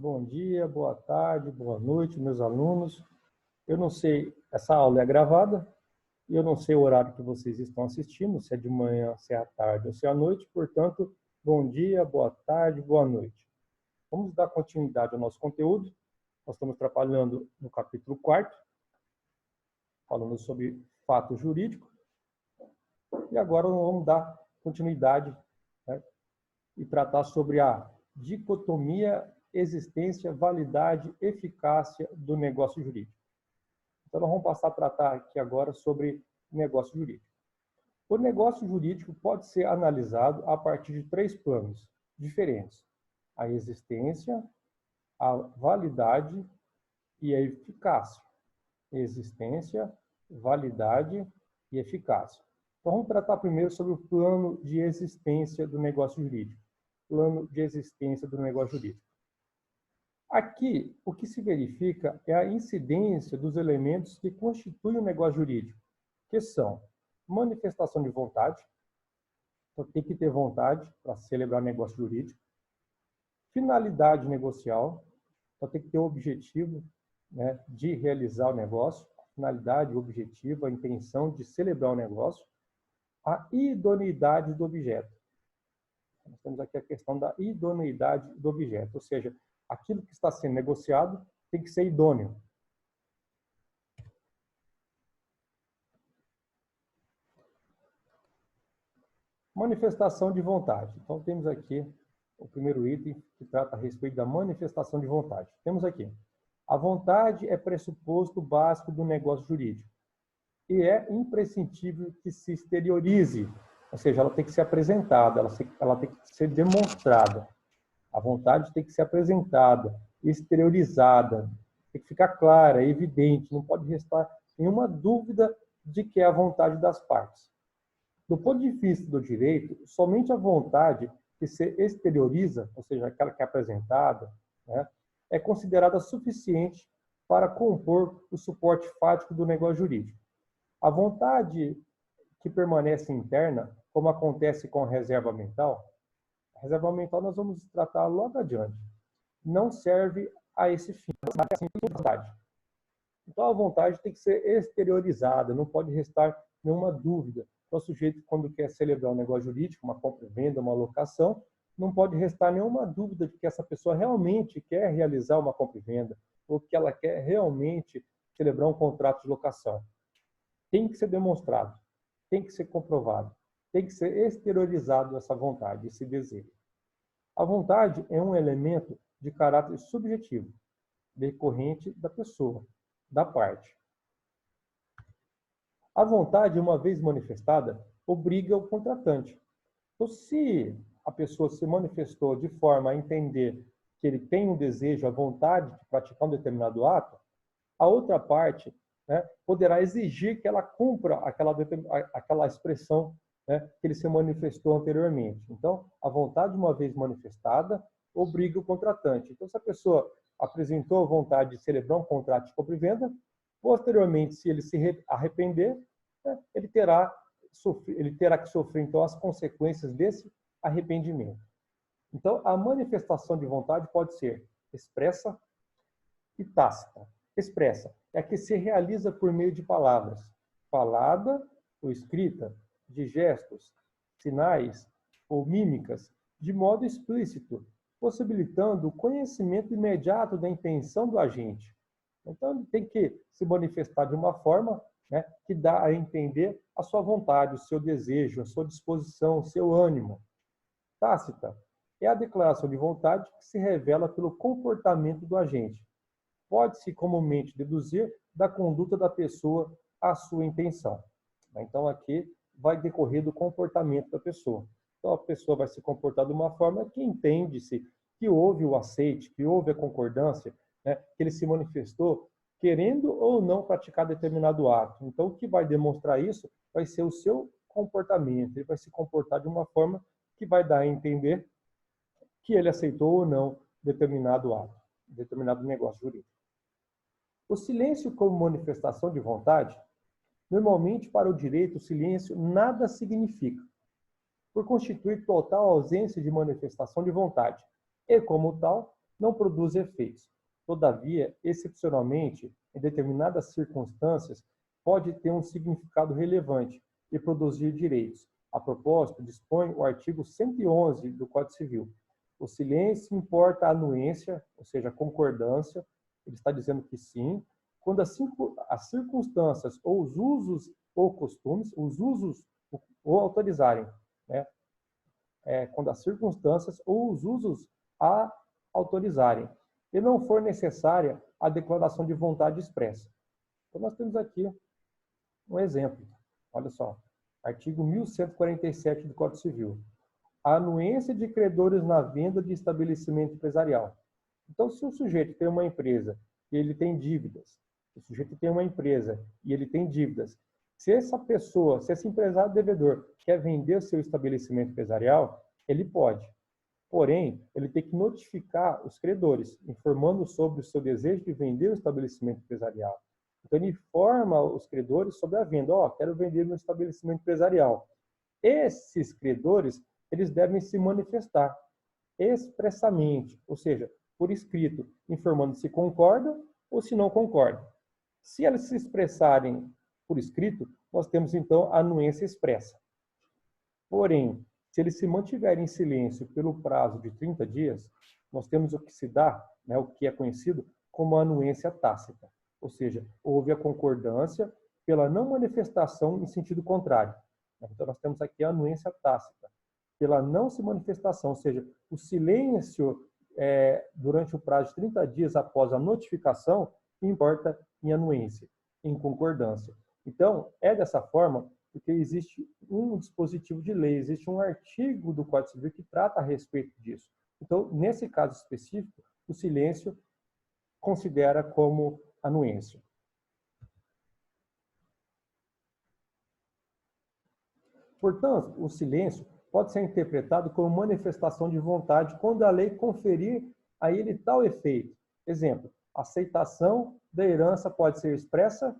Bom dia, boa tarde, boa noite, meus alunos. Eu não sei, essa aula é gravada e eu não sei o horário que vocês estão assistindo, se é de manhã, se é à tarde ou se é à noite, portanto, bom dia, boa tarde, boa noite. Vamos dar continuidade ao nosso conteúdo. Nós estamos trabalhando no capítulo 4º, falando sobre fato jurídico, e agora vamos dar continuidade, né, e tratar sobre a dicotomia existência, validade, eficácia do negócio jurídico. Então, nós vamos passar a tratar aqui agora sobre negócio jurídico. O negócio jurídico pode ser analisado a partir de 3 planos diferentes: a existência, a validade e a eficácia. Existência, validade e eficácia. Então, vamos tratar primeiro sobre o plano de existência do negócio jurídico. Plano de existência do negócio jurídico. Aqui, o que se verifica é a incidência dos elementos que constituem o negócio jurídico, que são manifestação de vontade, então tem que ter vontade para celebrar negócio jurídico, finalidade negocial, então tem que ter o objetivo, né, de realizar o negócio, finalidade, objetivo, a intenção de celebrar o negócio, a idoneidade do objeto. Nós temos aqui a questão da idoneidade do objeto, ou seja, aquilo que está sendo negociado tem que ser idôneo. Manifestação de vontade. Então, temos aqui o primeiro item que trata a respeito da manifestação de vontade. Temos aqui: a vontade é pressuposto básico do negócio jurídico e é imprescindível que se exteriorize, ou seja, ela tem que ser apresentada, ela tem que ser demonstrada. A vontade tem que ser apresentada, exteriorizada, tem que ficar clara, evidente, não pode restar nenhuma dúvida de que é a vontade das partes. Do ponto de vista do direito, somente a vontade que se exterioriza, ou seja, aquela que é apresentada, né, é considerada suficiente para compor o suporte fático do negócio jurídico. A vontade que permanece interna, como acontece com a reserva mental nós vamos tratar logo adiante, não serve a esse fim, mas sim a vontade. Então, a vontade tem que ser exteriorizada, não pode restar nenhuma dúvida. Então, o sujeito, quando quer celebrar um negócio jurídico, uma compra e venda, uma locação, não pode restar nenhuma dúvida de que essa pessoa realmente quer realizar uma compra e venda, ou que ela quer realmente celebrar um contrato de locação. Tem que ser demonstrado, tem que ser comprovado, tem que ser exteriorizado essa vontade, esse desejo. A vontade é um elemento de caráter subjetivo, decorrente da pessoa, da parte. A vontade, uma vez manifestada, obriga o contratante. Então, se a pessoa se manifestou de forma a entender que ele tem um desejo, a vontade de praticar um determinado ato, a outra parte, né, poderá exigir que ela cumpra aquela expressão, né, que ele se manifestou anteriormente. Então, a vontade, uma vez manifestada, obriga o contratante. Então, se a pessoa apresentou a vontade de celebrar um contrato de compra e venda, posteriormente, se ele se arrepender, né, ele terá que sofrer, então, as consequências desse arrependimento. Então, a manifestação de vontade pode ser expressa e tácita. Expressa é a que se realiza por meio de palavras, falada ou escrita, de gestos, sinais ou mímicas, de modo explícito, possibilitando o conhecimento imediato da intenção do agente. Então, ele tem que se manifestar de uma forma, né, que dá a entender a sua vontade, o seu desejo, a sua disposição, o seu ânimo. Tácita é a declaração de vontade que se revela pelo comportamento do agente. Pode-se comumente deduzir da conduta da pessoa a sua intenção. Então, aqui vai decorrer do comportamento da pessoa. Então, a pessoa vai se comportar de uma forma que entende-se que houve o aceite, que houve a concordância, né, que ele se manifestou querendo ou não praticar determinado ato. Então, o que vai demonstrar isso vai ser o seu comportamento. Ele vai se comportar de uma forma que vai dar a entender que ele aceitou ou não determinado ato, determinado negócio jurídico. O silêncio como manifestação de vontade, normalmente para o direito o silêncio nada significa, por constituir total ausência de manifestação de vontade, e como tal, não produz efeitos. Todavia, excepcionalmente, em determinadas circunstâncias, pode ter um significado relevante e produzir direitos. A propósito, dispõe o artigo 111 do Código Civil. O silêncio importa a anuência, ou seja, a concordância. Ele está dizendo que sim, quando as circunstâncias ou os usos ou costumes, os usos o autorizarem, né? Quando as circunstâncias ou os usos a autorizarem, e não for necessária a declaração de vontade expressa. Então, nós temos aqui um exemplo. Olha só, artigo 1147 do Código Civil. A anuência de credores na venda de estabelecimento empresarial. Então, se o sujeito tem uma empresa e ele tem dívidas, o sujeito tem uma empresa e ele tem dívidas, se essa pessoa, se esse empresário devedor quer vender o seu estabelecimento empresarial, ele pode. Porém, ele tem que notificar os credores, informando sobre o seu desejo de vender o estabelecimento empresarial. Então, ele informa os credores sobre a venda. Quero vender meu estabelecimento empresarial. Esses credores, eles devem se manifestar expressamente, ou seja, por escrito, informando se concordam ou se não concordam. Se eles se expressarem por escrito, nós temos, então, a anuência expressa. Porém, se eles se mantiverem em silêncio pelo prazo de 30 dias, nós temos o que se dá, né, o que é conhecido como anuência tácita. Ou seja, houve a concordância pela não manifestação em sentido contrário. Então, nós temos aqui a anuência tácita, pela não se manifestação, ou seja, o silêncio durante o prazo de 30 dias após a notificação importa em anuência, em concordância. Então, é dessa forma porque existe um dispositivo de lei, existe um artigo do Código Civil que trata a respeito disso. Então, nesse caso específico, o silêncio considera como anuência. Portanto, o silêncio pode ser interpretado como manifestação de vontade quando a lei conferir a ele tal efeito. Exemplo, a aceitação da herança pode ser expressa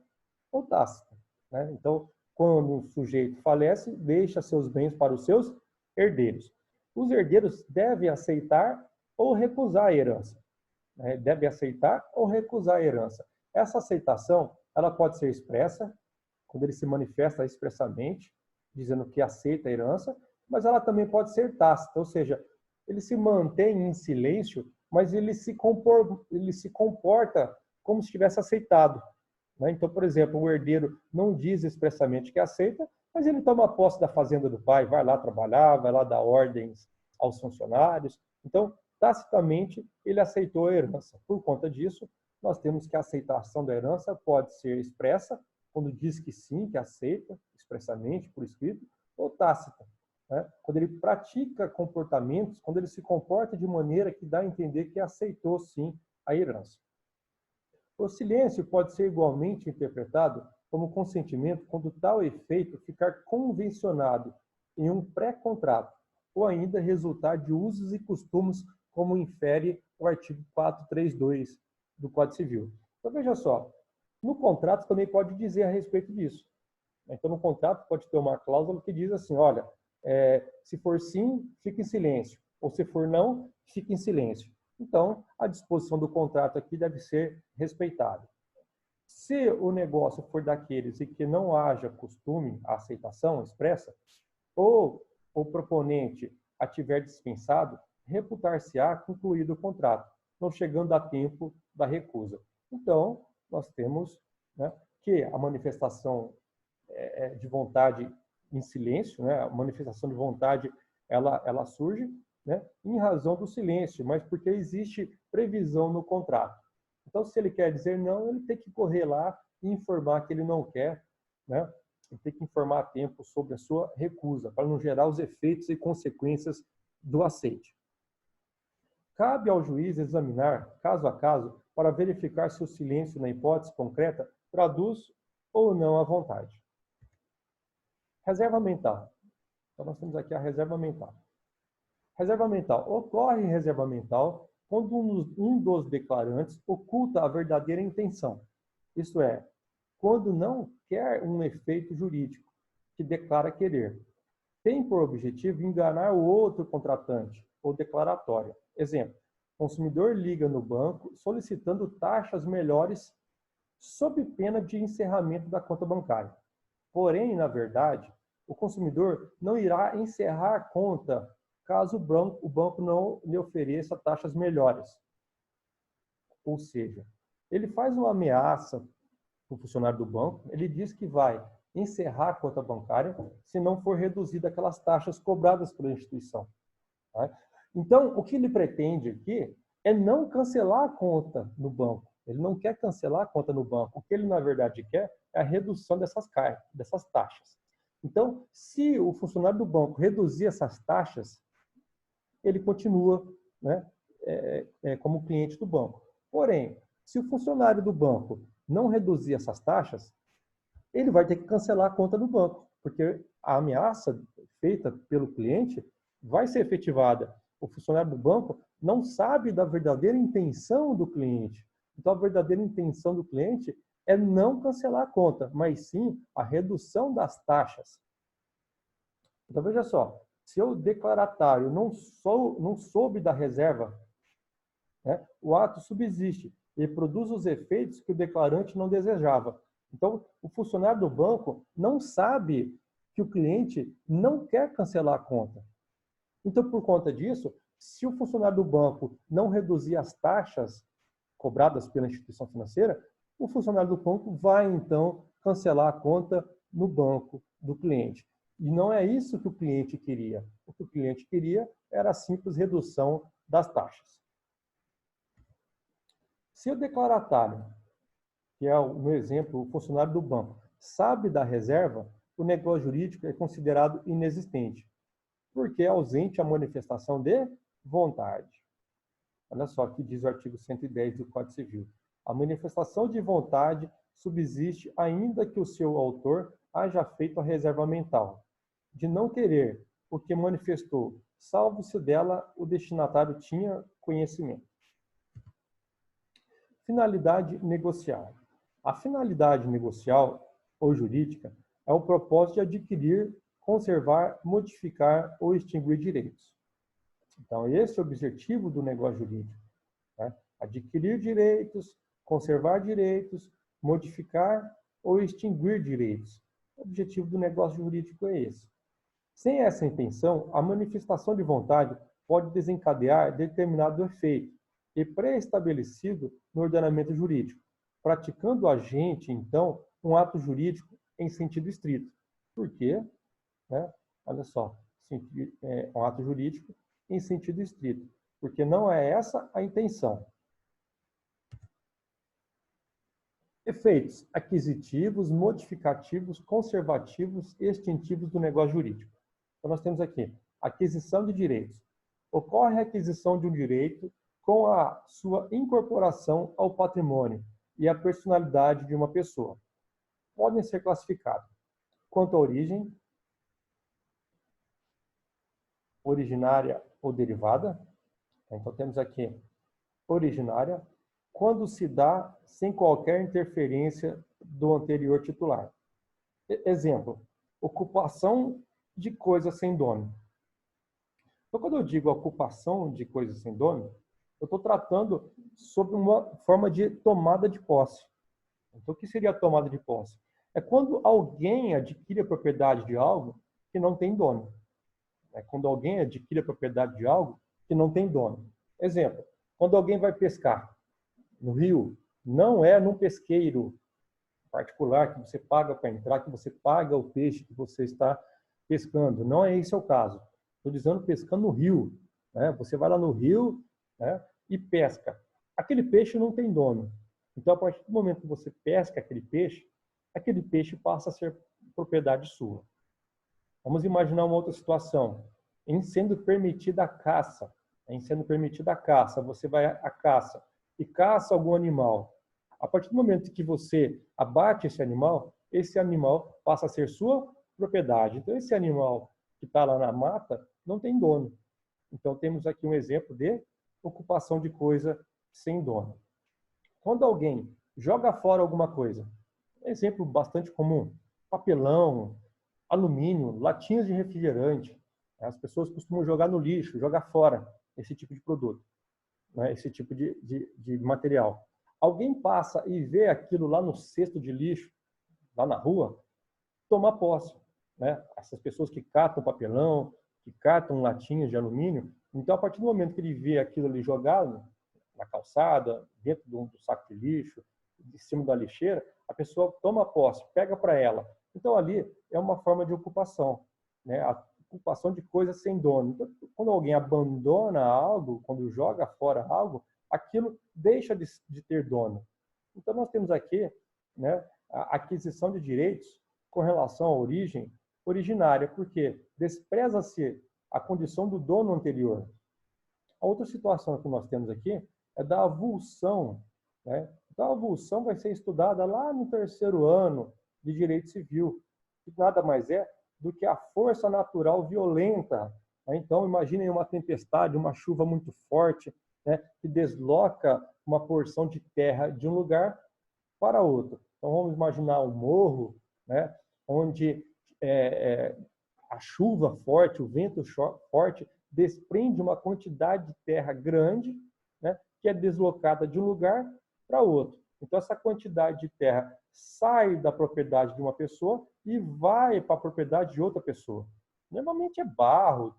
ou tácita, né? Então, quando um sujeito falece, deixa seus bens para os seus herdeiros. Os herdeiros devem aceitar ou recusar a herança. Né? Devem aceitar ou recusar a herança. Essa aceitação, ela pode ser expressa, quando ele se manifesta expressamente, dizendo que aceita a herança, mas ela também pode ser tácita, ou seja, ele se mantém em silêncio, mas ele se comporta como se tivesse aceitado. Então, por exemplo, o herdeiro não diz expressamente que aceita, mas ele toma posse da fazenda do pai, vai lá trabalhar, vai lá dar ordens aos funcionários. Então, tacitamente, ele aceitou a herança. Por conta disso, nós temos que a aceitação da herança pode ser expressa, quando diz que sim, que aceita, expressamente, por escrito, ou tácita, né? Quando ele pratica comportamentos, quando ele se comporta de maneira que dá a entender que aceitou, sim, a herança. O silêncio pode ser igualmente interpretado como consentimento quando tal efeito ficar convencionado em um pré-contrato, ou ainda resultar de usos e costumes, como infere o artigo 432 do Código Civil. Então, veja só, no contrato também pode dizer a respeito disso. Então, no contrato pode ter uma cláusula que diz assim, olha, se for sim, fique em silêncio, ou se for não, fique em silêncio. Então, a disposição do contrato aqui deve ser respeitada. Se o negócio for daqueles em que não haja costume, a aceitação expressa, ou o proponente a tiver dispensado, reputar-se-á concluído o contrato, não chegando a tempo da recusa. Então, nós temos, né, que a manifestação de vontade em silêncio, né, a manifestação de vontade, ela surge, né, em razão do silêncio, mas porque existe previsão no contrato. Então, se ele quer dizer não, ele tem que correr lá e informar que ele não quer, né? Ele tem que informar a tempo sobre a sua recusa, para não gerar os efeitos e consequências do aceite. Cabe ao juiz examinar, caso a caso, para verificar se o silêncio, na hipótese concreta, traduz ou não a vontade. Reserva mental. Então, nós temos aqui a reserva mental. Reserva mental. Ocorre reserva mental quando um dos declarantes oculta a verdadeira intenção. Isto é, quando não quer um efeito jurídico que declara querer. Tem por objetivo enganar o outro contratante ou declaratório. Exemplo, O consumidor liga no banco solicitando taxas melhores sob pena de encerramento da conta bancária. Porém, na verdade, o consumidor não irá encerrar a conta caso o banco não lhe ofereça taxas melhores. Ou seja, ele faz uma ameaça para o funcionário do banco, ele diz que vai encerrar a conta bancária se não for reduzida aquelas taxas cobradas pela instituição. Tá? Então, o que ele pretende aqui é não cancelar a conta no banco. Ele não quer cancelar a conta no banco. O que ele, na verdade, quer é a redução dessas taxas. Então, se o funcionário do banco reduzir essas taxas, ele continua, né, como cliente do banco. Porém, se o funcionário do banco não reduzir essas taxas, ele vai ter que cancelar a conta no banco, porque a ameaça feita pelo cliente vai ser efetivada. O funcionário do banco não sabe da verdadeira intenção do cliente. Então, a verdadeira intenção do cliente é não cancelar a conta, mas sim a redução das taxas. Então, veja só, se o declaratário não soube da reserva, né, o ato subsiste e produz os efeitos que o declarante não desejava. Então, o funcionário do banco não sabe que o cliente não quer cancelar a conta. Então, por conta disso, se o funcionário do banco não reduzir as taxas cobradas pela instituição financeira, o funcionário do banco vai, então, cancelar a conta no banco do cliente. E não é isso que o cliente queria. O que o cliente queria era a simples redução das taxas. Se o declaratário, que é o meu exemplo, o funcionário do banco, sabe da reserva, o negócio jurídico é considerado inexistente, porque é ausente a manifestação de vontade. Olha só o que diz o artigo 110 do Código Civil. A manifestação de vontade subsiste ainda que o seu autor haja feito a reserva mental, de não querer o que manifestou, salvo se dela o destinatário tinha conhecimento. Finalidade negocial. A finalidade negocial ou jurídica é o propósito de adquirir, conservar, modificar ou extinguir direitos. Então, esse é o objetivo do negócio jurídico, né? Adquirir direitos, conservar direitos, modificar ou extinguir direitos. O objetivo do negócio jurídico é esse. Sem essa intenção, a manifestação de vontade pode desencadear determinado efeito e pré-estabelecido no ordenamento jurídico, praticando o agente, então, um ato jurídico em sentido estrito. Por quê? Né? Olha só, um ato jurídico em sentido estrito, porque não é essa a intenção. Efeitos aquisitivos, modificativos, conservativos e extintivos do negócio jurídico. Então, nós temos aqui aquisição de direitos. Ocorre a aquisição de um direito com a sua incorporação ao patrimônio e à personalidade de uma pessoa. Podem ser classificados quanto à origem, originária ou derivada. Então, temos aqui originária, quando se dá sem qualquer interferência do anterior titular. Exemplo, ocupação de coisa sem dono. Então, quando eu digo ocupação de coisa sem dono, eu estou tratando sobre uma forma de tomada de posse. Então, o que seria a tomada de posse? É quando alguém adquire a propriedade de algo que não tem dono. É quando alguém adquire a propriedade de algo que não tem dono. Exemplo, quando alguém vai pescar no rio, não é num pesqueiro particular que você paga para entrar, que você paga o peixe que você está pescando. Não é esse o caso. Estou dizendo pescando no rio. Né? Você vai lá no rio, né, e pesca. Aquele peixe não tem dono. Então, a partir do momento que você pesca aquele peixe passa a ser propriedade sua. Vamos imaginar uma outra situação. Em sendo permitida a caça. Em sendo permitida a caça, você vai à caça e caça algum animal. A partir do momento que você abate esse animal passa a ser sua propriedade. Então, esse animal que está lá na mata não tem dono. Então, temos aqui um exemplo de ocupação de coisa sem dono. Quando alguém joga fora alguma coisa, exemplo bastante comum, papelão, alumínio, latinhas de refrigerante, as pessoas costumam jogar no lixo, jogar fora esse tipo de produto. né, esse tipo de material. Alguém passa e vê aquilo lá no cesto de lixo, lá na rua, toma posse, né? Essas pessoas que catam papelão, que catam latinhas de alumínio, então a partir do momento que ele vê aquilo ali jogado na calçada, dentro do saco de lixo, de cima da lixeira, a pessoa toma posse, pega para ela. Então ali é uma forma de ocupação, né? A ocupação de coisas sem dono. Então, quando alguém abandona algo, quando joga fora algo, aquilo deixa de ter dono. Então nós temos aqui, né, a aquisição de direitos com relação à origem originária, porque despreza-se a condição do dono anterior. A outra situação que nós temos aqui é da avulsão, né? Então, a avulsão vai ser estudada lá no 3º ano de Direito Civil, que nada mais é do que a força natural violenta, né? Então, imaginem uma tempestade, uma chuva muito forte, né, que desloca uma porção de terra de um lugar para outro. Então, vamos imaginar um morro, né, onde a chuva forte, o vento forte, desprende uma quantidade de terra grande, né, que é deslocada de um lugar para outro. Então, essa quantidade de terra sai da propriedade de uma pessoa e vai para a propriedade de outra pessoa. Normalmente é barro,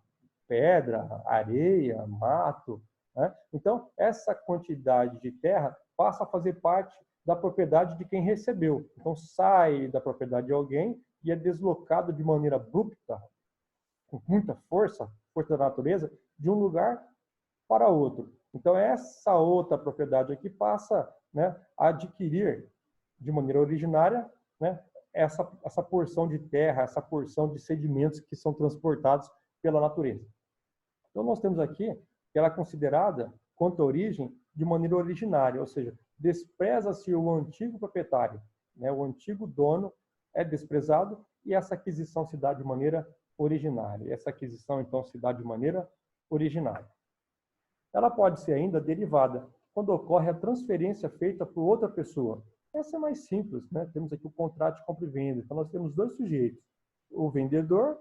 pedra, areia, mato, né? Então, essa quantidade de terra passa a fazer parte da propriedade de quem recebeu. Então, sai da propriedade de alguém e é deslocado de maneira abrupta, com muita força, força da natureza, de um lugar para outro. Então, essa outra propriedade aqui passa, né, a adquirir de maneira originária, né, essa porção de terra, essa porção de sedimentos que são transportados pela natureza. Então, nós temos aqui que ela é considerada, quanto à origem, de maneira originária, ou seja, despreza-se o antigo proprietário, né, o antigo dono é desprezado e essa aquisição se dá de maneira originária. Essa aquisição, então, se dá de maneira originária. Ela pode ser ainda derivada, quando ocorre a transferência feita por outra pessoa. Essa é mais simples, né? Temos aqui o contrato de compra e venda. Então, nós temos dois sujeitos, o vendedor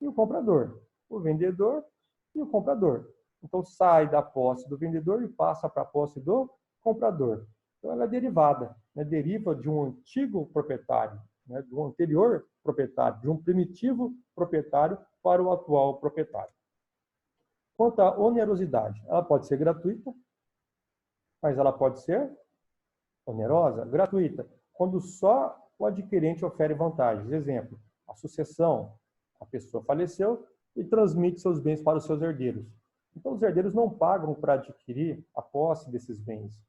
e o comprador. O vendedor e o comprador. Então, sai da posse do vendedor e passa para a posse do comprador. Então, ela é derivada, né? Deriva de um antigo proprietário, né? Do anterior proprietário, de um primitivo proprietário para o atual proprietário. Quanto à onerosidade, ela pode ser gratuita, mas ela pode ser onerosa, gratuita, quando só o adquirente ofere vantagens. Exemplo, a sucessão, a pessoa faleceu e transmite seus bens para os seus herdeiros. Então, os herdeiros não pagam para adquirir a posse desses bens.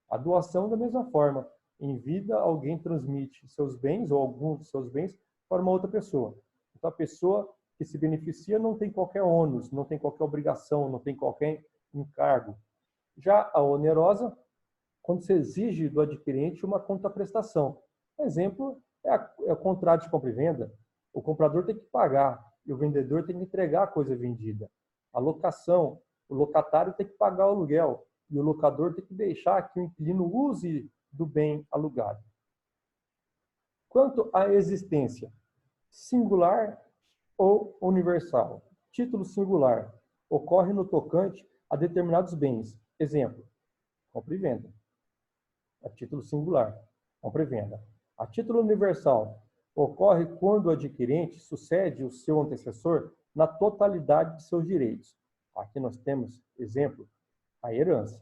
A doação, da mesma forma, em vida, alguém transmite seus bens ou alguns de seus bens para uma outra pessoa. Então, a pessoa que se beneficia não tem qualquer ônus, não tem qualquer obrigação, não tem qualquer encargo. Já a onerosa, quando se exige do adquirente uma contraprestação. Exemplo é o contrato de compra e venda. O comprador tem que pagar e o vendedor tem que entregar a coisa vendida. A locação, o locatário tem que pagar o aluguel e o locador tem que deixar que o inquilino use do bem alugado. Quanto à existência, singular ou universal. Título singular ocorre no tocante a determinados bens. Exemplo, compra e venda. A título singular, compra e venda. A título universal ocorre quando o adquirente sucede o seu antecessor na totalidade de seus direitos. Aqui nós temos exemplo, a herança.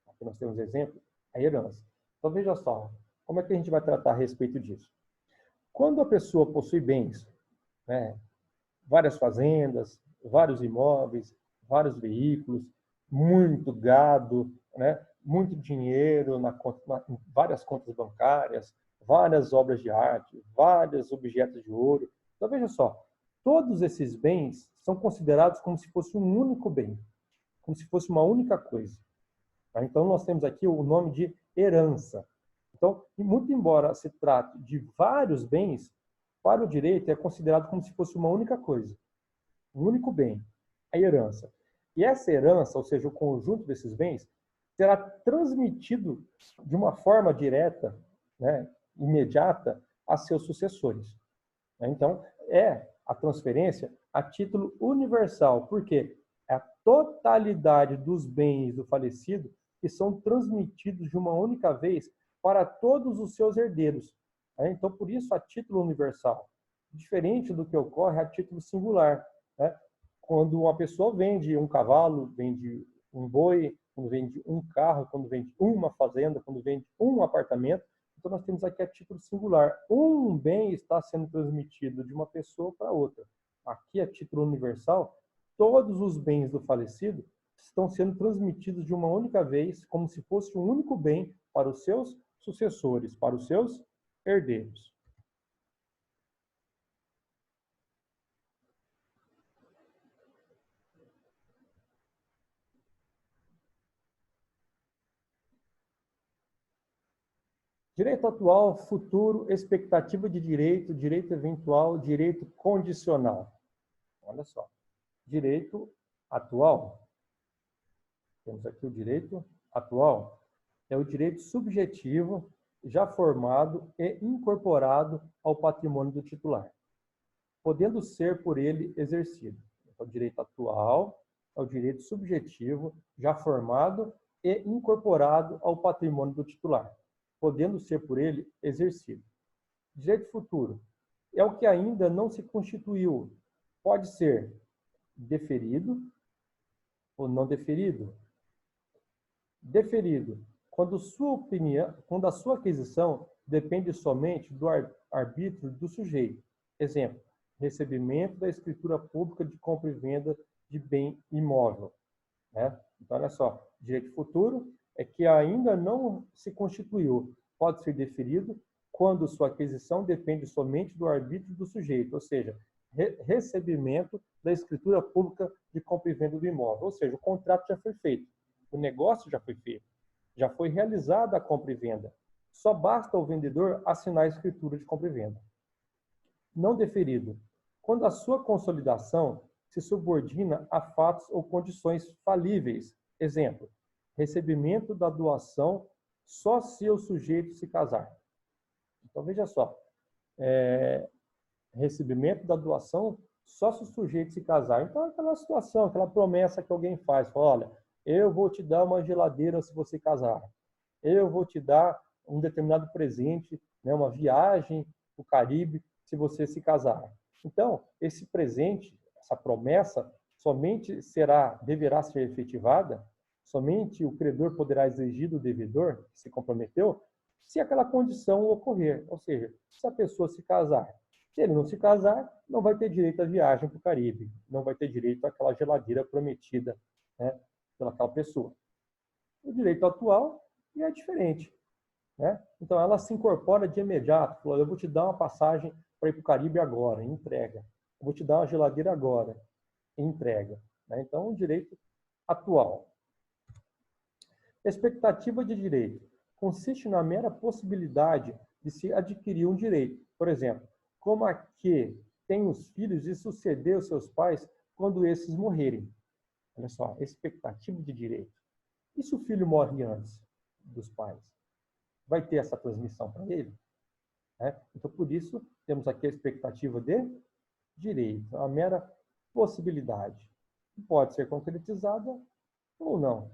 Aqui nós temos exemplo, a herança. Então veja só, como é que a gente vai tratar a respeito disso? Quando a pessoa possui bens, né, várias fazendas, vários imóveis, vários veículos, muito gado, né, muito dinheiro em várias contas bancárias, várias obras de arte, vários objetos de ouro. Então, veja só, todos esses bens são considerados como se fosse um único bem, como se fosse uma única coisa. Então, nós temos aqui o nome de herança. Então, muito embora se trate de vários bens, para o direito é considerado como se fosse uma única coisa, um único bem, a herança. E essa herança, ou seja, o conjunto desses bens, será transmitido de uma forma direta, né, imediata, a seus sucessores. Então, é a transferência a título universal. Por quê? É a totalidade dos bens do falecido que são transmitidos de uma única vez para todos os seus herdeiros. Então, por isso, a título universal, diferente do que ocorre a título singular. Quando uma pessoa vende um cavalo, vende um boi, quando vende um carro, quando vende uma fazenda, quando vende um apartamento, então nós temos aqui a título singular. Um bem está sendo transmitido de uma pessoa para outra. Aqui, a título universal, todos os bens do falecido estão sendo transmitidos de uma única vez, como se fosse um único bem para os seus sucessores, para os seus herdeiros. Direito atual, futuro, expectativa de direito, direito eventual, direito condicional. Olha só. Direito atual. Temos aqui o direito atual. É o direito subjetivo já formado e incorporado ao patrimônio do titular, podendo ser por ele exercido. Então, o direito atual é o direito subjetivo já formado e incorporado ao patrimônio do titular, podendo ser por ele exercido. Direito futuro é o que ainda não se constituiu, pode ser deferido ou não deferido. Deferido, quando a sua aquisição depende somente do arbítrio do sujeito. Exemplo, recebimento da escritura pública de compra e venda de bem imóvel. Então, olha só, direito futuro é que ainda não se constituiu, pode ser deferido quando sua aquisição depende somente do arbítrio do sujeito, ou seja, recebimento da escritura pública de compra e venda do imóvel, ou seja, o contrato já foi feito, o negócio já foi feito, já foi realizada a compra e venda. Só basta o vendedor assinar a escritura de compra e venda. Não deferido, quando a sua consolidação se subordina a fatos ou condições falíveis. Exemplo, recebimento da doação só se o sujeito se casar. Então, veja só, recebimento da doação só se o sujeito se casar. Então, aquela situação, aquela promessa que alguém faz, fala, olha, eu vou te dar uma geladeira se você casar. Eu vou te dar um determinado presente, uma viagem para o Caribe, se você se casar. Então, esse presente, essa promessa, somente deverá ser efetivada, somente o credor poderá exigir do devedor, que se comprometeu, se aquela condição ocorrer. Ou seja, se a pessoa se casar. Se ele não se casar, não vai ter direito à viagem para o Caribe, não vai ter direito àquela geladeira prometida pelaquela pessoa. O direito atual é diferente. Então, ela se incorpora de imediato. Falou, eu vou te dar uma passagem para ir para o Caribe agora, entrega. Eu vou te dar uma geladeira agora, entrega. Então, o direito atual. Expectativa de direito consiste na mera possibilidade de se adquirir um direito. Por exemplo, como a que tem os filhos de suceder os seus pais quando esses morrerem. Olha só, expectativa de direito. E se o filho morre antes dos pais? Vai ter essa transmissão para ele? Então, por isso, temos aqui a expectativa de direito, a mera possibilidade. Pode ser concretizada ou não.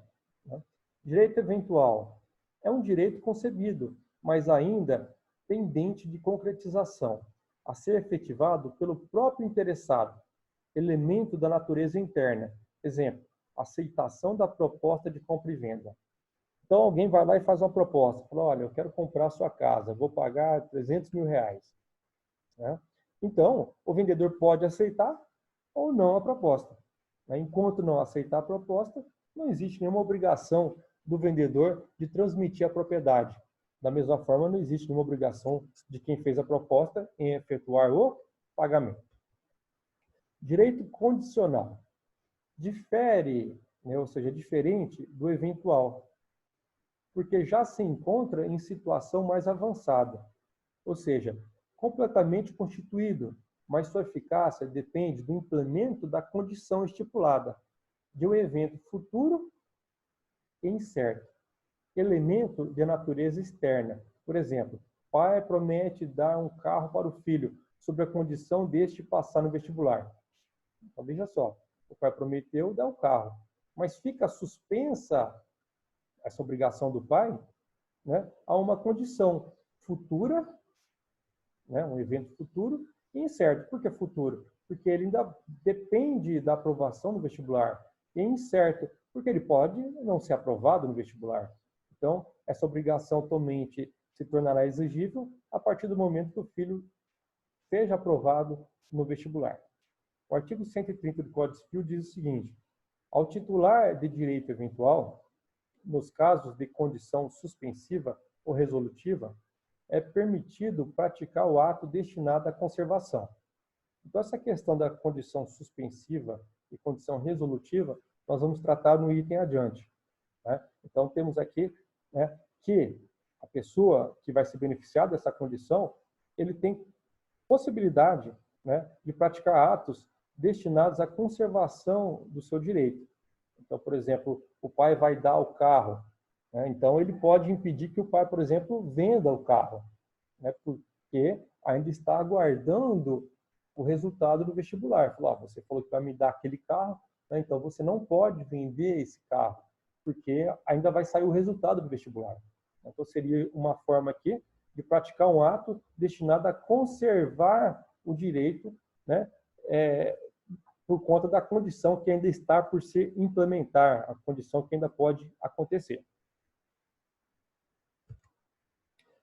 Direito eventual é um direito concebido, mas ainda pendente de concretização, a ser efetivado pelo próprio interessado, elemento da natureza interna. Exemplo, aceitação da proposta de compra e venda. Então, alguém vai lá e faz uma proposta. Fala, olha, eu quero comprar a sua casa, vou pagar 300 mil reais. Então, o vendedor pode aceitar ou não a proposta. Enquanto não aceitar a proposta, não existe nenhuma obrigação do vendedor de transmitir a propriedade. Da mesma forma, não existe nenhuma obrigação de quem fez a proposta em efetuar o pagamento. Direito condicional. Difere, ou seja, diferente do eventual, porque já se encontra em situação mais avançada, ou seja, completamente constituído, mas sua eficácia depende do implemento da condição estipulada, de um evento futuro e incerto. Elemento de natureza externa. Por exemplo, pai promete dar um carro para o filho, sob a condição deste passar no vestibular. Então, veja só, o pai prometeu dar o carro, mas fica suspensa essa obrigação do pai, né, a uma condição futura, né, um evento futuro e incerto. Por que futuro? Porque ele ainda depende da aprovação do vestibular. E incerto, porque ele pode não ser aprovado no vestibular. Então, essa obrigação somente se tornará exigível a partir do momento que o filho seja aprovado no vestibular. O artigo 130 do Código Civil diz o seguinte: ao titular de direito eventual, nos casos de condição suspensiva ou resolutiva, é permitido praticar o ato destinado à conservação. Então, essa questão da condição suspensiva e condição resolutiva, nós vamos tratar no item adiante, né? Então, temos aqui, né, que a pessoa que vai se beneficiar dessa condição, ele tem possibilidade, né, de praticar atos destinados à conservação do seu direito. Então, por exemplo, o pai vai dar o carro, né? Então ele pode impedir que o pai, por exemplo, venda o carro, né? Porque ainda está aguardando o resultado do vestibular. Falou, você falou que vai me dar aquele carro, né? Então você não pode vender esse carro, porque ainda vai sair o resultado do vestibular. Então seria uma forma aqui de praticar um ato destinado a conservar o direito, né, por conta da condição que ainda está por se implementar, a condição que ainda pode acontecer.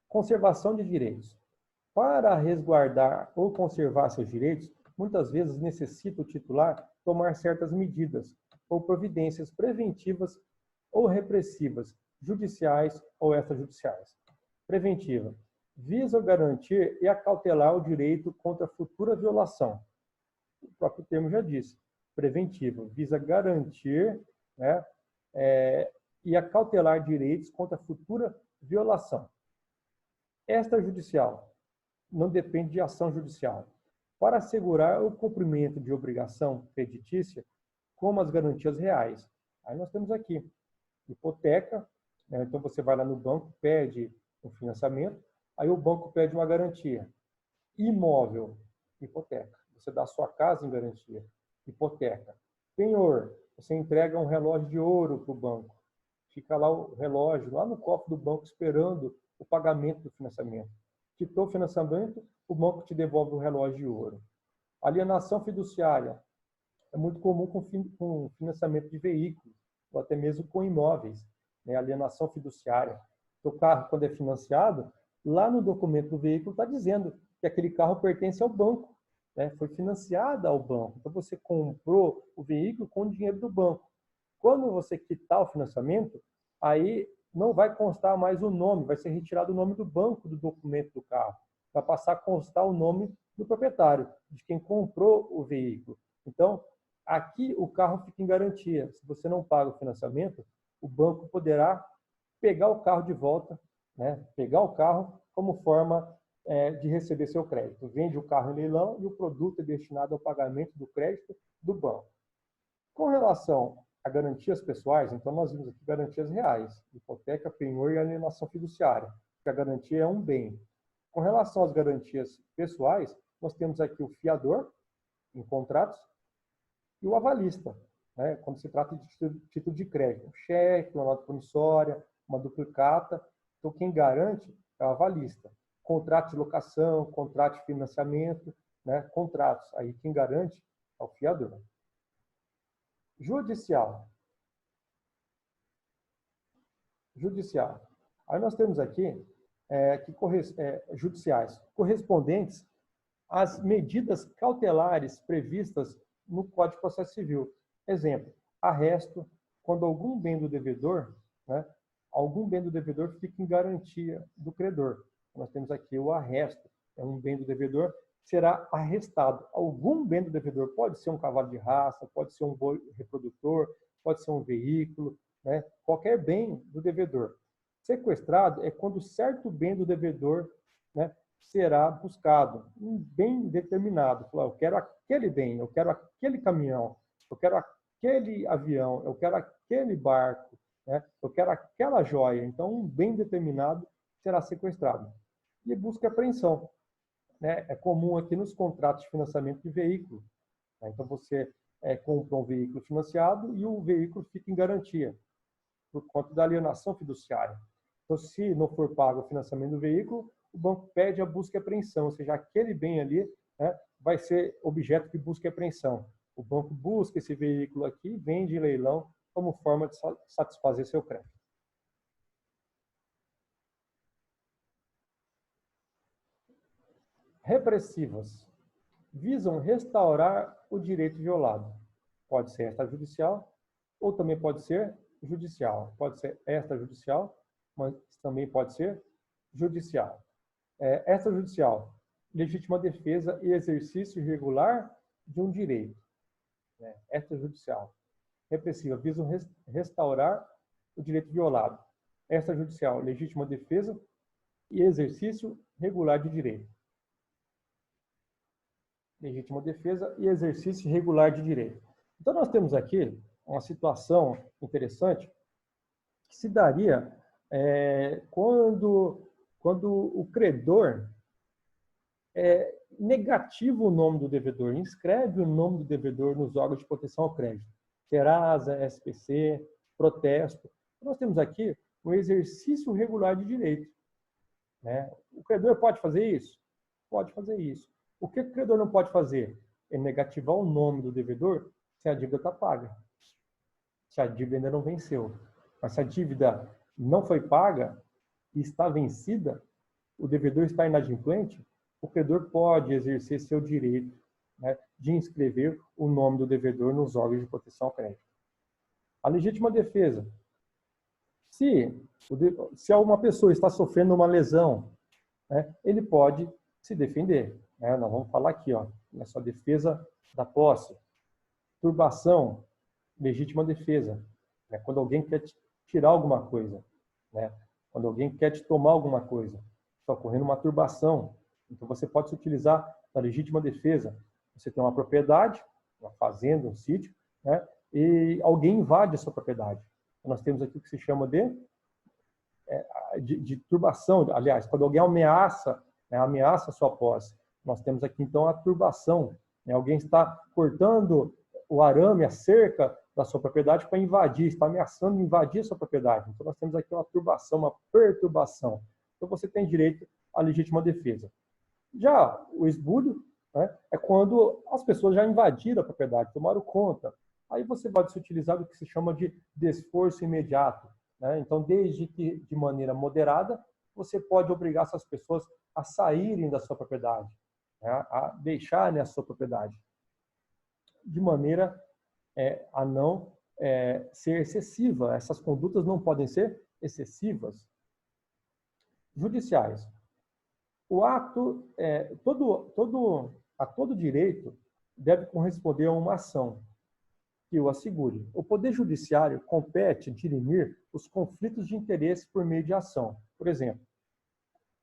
Conservação de direitos. Para resguardar ou conservar seus direitos, muitas vezes necessita o titular tomar certas medidas ou providências preventivas ou repressivas, judiciais ou extrajudiciais. Preventiva. Visa garantir e acautelar o direito contra futura violação. O próprio termo já disse. Preventiva. Visa garantir, né, e acautelar direitos contra futura violação. Extrajudicial. Não depende de ação judicial. Para assegurar o cumprimento de obrigação creditícia, como as garantias reais. Aí nós temos aqui hipoteca, né? Então você vai lá no banco, pede um financiamento, aí o banco pede uma garantia. Imóvel, hipoteca. Você dá a sua casa em garantia, hipoteca. Penhor, você entrega um relógio de ouro para o banco. Fica lá o relógio, lá no cofre do banco, esperando o pagamento do financiamento. Quitou o financiamento, o banco te devolve o relógio de ouro. Alienação fiduciária. É muito comum com financiamento de veículos, ou até mesmo com imóveis, né? Alienação fiduciária. O carro, quando é financiado, lá no documento do veículo está dizendo que aquele carro pertence ao banco, né? Foi financiado ao banco. Então, você comprou o veículo com o dinheiro do banco. Quando você quitar o financiamento, aí não vai constar mais o nome, vai ser retirado o nome do banco do documento do carro. Vai passar a constar o nome do proprietário, de quem comprou o veículo. Então, aqui o carro fica em garantia. Se você não paga o financiamento, o banco poderá pegar o carro de volta, né? Pegar o carro como forma de receber seu crédito. Vende o carro em leilão e o produto é destinado ao pagamento do crédito do banco. Com relação a garantias pessoais, então nós vimos aqui garantias reais, hipoteca, penhor e alienação fiduciária, que a garantia é um bem. Com relação às garantias pessoais, nós temos aqui o fiador, em contratos, e o avalista, né, quando se trata de título de crédito, um cheque, uma nota promissória, uma duplicata. Então, quem garante é o avalista. Contrato de locação, contrato de financiamento, né, contratos. Aí quem garante é o fiador. Judicial. Judicial. Aí nós temos aqui judiciais correspondentes às medidas cautelares previstas no Código de Processo Civil. Exemplo, arresto, quando algum bem do devedor, né, algum bem do devedor fica em garantia do credor. Nós temos aqui o arresto, é um bem do devedor, será arrestado. Algum bem do devedor pode ser um cavalo de raça, pode ser um boi reprodutor, pode ser um veículo, né, qualquer bem do devedor. Sequestrado é quando certo bem do devedor, né, será buscado, um bem determinado. Eu quero aquele bem, eu quero aquele caminhão, eu quero aquele avião, eu quero aquele barco, né? Eu quero aquela joia. Então, um bem determinado será sequestrado. E busca e apreensão, né? É comum aqui nos contratos de financiamento de veículo, né? Então, você compra um veículo financiado e o veículo fica em garantia, por conta da alienação fiduciária. Então, se não for pago o financiamento do veículo, o banco pede a busca e apreensão, ou seja, aquele bem ali, né, vai ser objeto de busca e apreensão. O banco busca esse veículo aqui e vende em leilão como forma de satisfazer seu crédito. Repressivas. Visam restaurar o direito violado. Pode ser extrajudicial ou também pode ser judicial. Pode ser extrajudicial, mas também pode ser judicial. Extrajudicial, legítima defesa e exercício irregular de um direito. Extrajudicial. Repressiva, visam restaurar o direito violado. Extrajudicial, legítima defesa e exercício regular de direito. Legítima defesa e exercício regular de direito. Então, nós temos aqui uma situação interessante que se daria quando o credor negativa o nome do devedor, inscreve o nome do devedor nos órgãos de proteção ao crédito, Serasa, SPC, protesto. Nós temos aqui um exercício regular de direito. O credor pode fazer isso? Pode fazer isso. O que o credor não pode fazer? É negativar o nome do devedor se a dívida está paga. Se a dívida ainda não venceu. Mas se a dívida não foi paga e está vencida, o devedor está inadimplente, o credor pode exercer seu direito, de inscrever o nome do devedor nos órgãos de proteção ao crédito. A legítima defesa. Se uma pessoa está sofrendo uma lesão, ele pode se defender. Nós vamos falar aqui, nessa defesa da posse. Turbação, legítima defesa. Quando alguém quer te tirar alguma coisa, quando alguém quer te tomar alguma coisa, está ocorrendo uma turbação. Então, você pode se utilizar da legítima defesa. Você tem uma propriedade, uma fazenda, um sítio, e alguém invade a sua propriedade. Então, nós temos aqui o que se chama de turbação. Aliás, quando alguém ameaça a sua posse. Nós temos aqui, então, a turbação. Alguém está cortando o arame, a cerca da sua propriedade para invadir, está ameaçando invadir a sua propriedade. Então, nós temos aqui uma turbação, uma perturbação. Então, você tem direito à legítima defesa. Já o esbulho é quando as pessoas já invadiram a propriedade, tomaram conta. Aí você pode se utilizar do que se chama de desforço imediato. Então, desde que de maneira moderada, você pode obrigar essas pessoas a saírem da sua propriedade, a deixarem a sua propriedade, de maneira a não ser excessiva. Essas condutas não podem ser excessivas. Judiciais. O ato, a todo direito deve corresponder a uma ação que o assegure. O Poder Judiciário compete dirimir os conflitos de interesse por meio de ação. Por exemplo,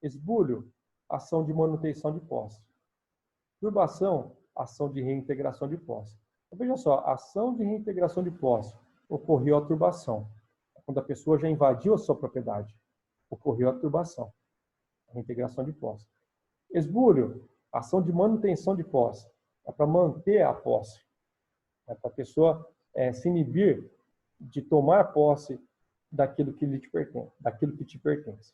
esbulho, ação de manutenção de posse. Turbação, ação de reintegração de posse. Então, veja só, a ação de reintegração de posse ocorreu a turbação. Quando a pessoa já invadiu a sua propriedade, ocorreu a turbação, a reintegração de posse. Esbulho, ação de manutenção de posse. É para manter a posse. É para a pessoa se inibir de tomar posse daquilo que lhe pertence, daquilo que te pertence.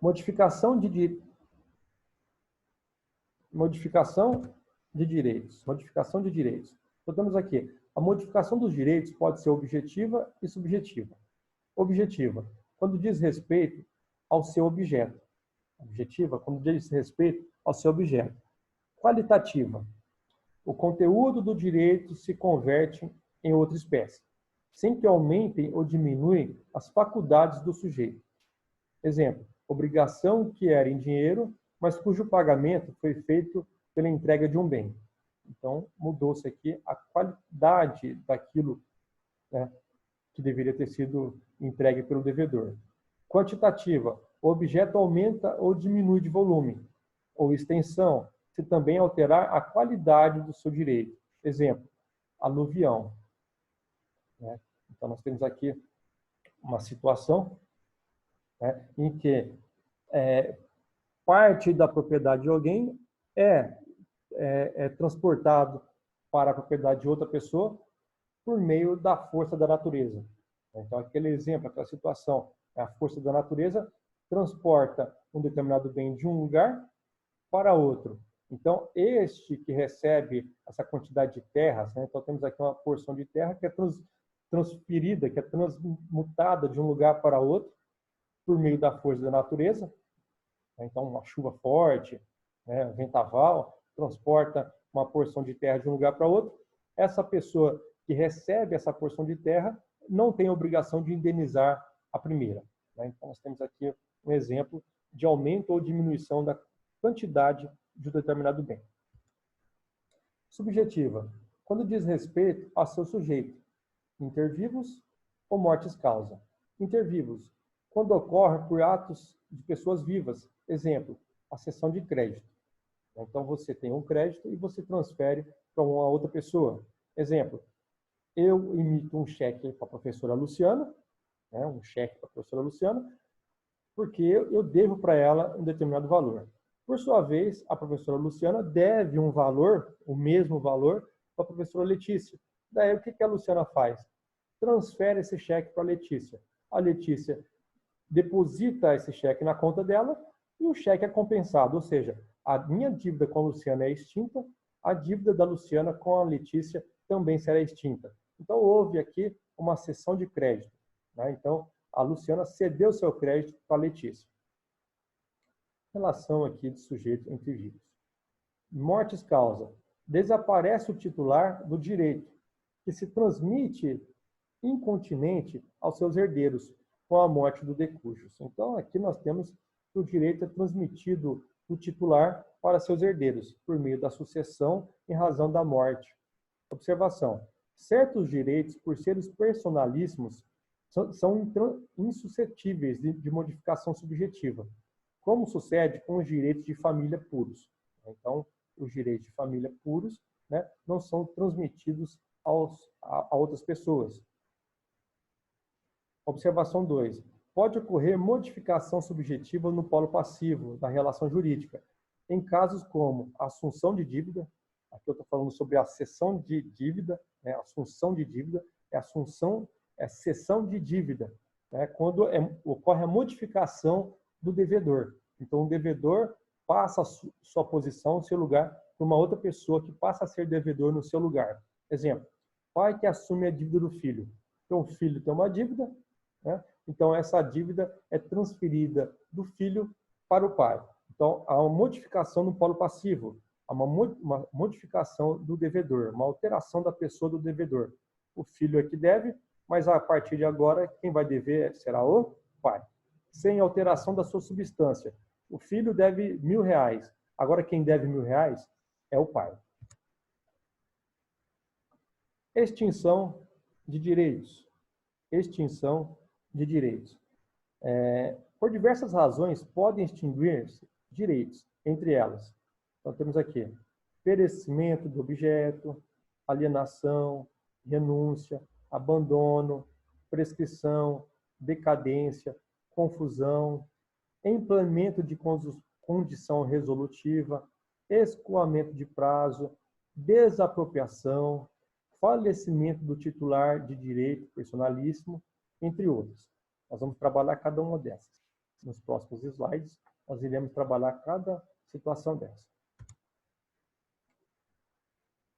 Modificação de direitos. Modificação de direitos. Então, temos aqui, a modificação dos direitos pode ser objetiva e subjetiva. Objetiva, quando diz respeito ao seu objeto. Objetiva, quando diz respeito ao seu objeto. Qualitativa, o conteúdo do direito se converte em outra espécie, sem que aumentem ou diminuem as faculdades do sujeito. Exemplo, obrigação que era em dinheiro, mas cujo pagamento foi feito pela entrega de um bem. Então, mudou-se aqui a qualidade daquilo que deveria ter sido entregue pelo devedor. Quantitativa, o objeto aumenta ou diminui de volume. Ou extensão, se também alterar a qualidade do seu direito. Exemplo, aluvião. Então, nós temos aqui uma situação em que parte da propriedade de alguém é transportado para a propriedade de outra pessoa por meio da força da natureza. Então, aquele exemplo, aquela situação, a força da natureza transporta um determinado bem de um lugar para outro. Então, este que recebe essa quantidade de terras, né? Então temos aqui uma porção de terra que é transferida, que é transmutada de um lugar para outro por meio da força da natureza. Então, uma chuva forte, né? Vendaval, transporta uma porção de terra de um lugar para outro. Essa pessoa que recebe essa porção de terra não tem obrigação de indenizar a primeira, né? Então, nós temos aqui um exemplo de aumento ou diminuição da quantidade de um determinado bem. Subjetiva, quando diz respeito a seu sujeito, inter vivos ou mortis causa. Inter vivos, quando ocorre por atos de pessoas vivas, exemplo, a cessão de crédito. Então, você tem um crédito e você transfere para uma outra pessoa. Exemplo, eu emito um cheque para a professora Luciana, né, um cheque para a professora Luciana, porque eu devo para ela um determinado valor. Por sua vez, a professora Luciana deve um valor, o mesmo valor, para a professora Letícia. Daí, o que a Luciana faz? Transfere esse cheque para a Letícia. A Letícia deposita esse cheque na conta dela e o cheque é compensado. Ou seja, a minha dívida com a Luciana é extinta, a dívida da Luciana com a Letícia também será extinta. Então, houve aqui uma cessão de crédito, né? Então, a Luciana cedeu seu crédito para a Letícia. Relação aqui de sujeito entre vivos. Mortis causa. Desaparece o titular do direito, que se transmite incontinente aos seus herdeiros com a morte do decujus. Então, aqui nós temos que o direito é transmitido do titular para seus herdeiros, por meio da sucessão em razão da morte. Observação. Certos direitos, por serem personalíssimos, são insuscetíveis de modificação subjetiva, como sucede com os direitos de família puros. Então, os direitos de família puros, né, não são transmitidos a outras pessoas. Observação 2. Pode ocorrer modificação subjetiva no polo passivo da relação jurídica, em casos como a assunção de dívida, aqui eu estou falando sobre a cessão de dívida, né, assunção de dívida, cessão de dívida, né, quando ocorre a modificação do devedor. Então, o devedor passa a sua posição, seu lugar, para uma outra pessoa que passa a ser devedor no seu lugar. Exemplo, pai que assume a dívida do filho. Então, o filho tem uma dívida, né? Então, essa dívida é transferida do filho para o pai. Então, há uma modificação no polo passivo, há uma modificação do devedor, uma alteração da pessoa do devedor. O filho é que deve, mas a partir de agora, quem vai dever será o pai. Sem alteração da sua substância. O filho deve R$1.000. Agora, quem deve R$1.000 é o pai. Extinção de direitos. Extinção de direitos. Por diversas razões, podem extinguir-se direitos, entre elas. Então, temos aqui perecimento do objeto, alienação, renúncia, abandono, prescrição, decadência, confusão, implemento de condição resolutiva, escoamento de prazo, desapropriação, falecimento do titular de direito personalíssimo, entre outros. Nós vamos trabalhar cada uma dessas. Nos próximos slides, nós iremos trabalhar cada situação dessa.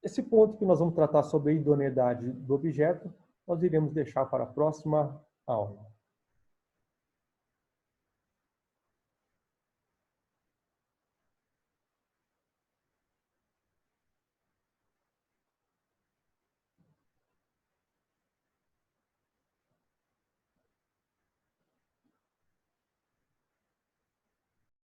Esse ponto que nós vamos tratar sobre a idoneidade do objeto, nós iremos deixar para a próxima aula.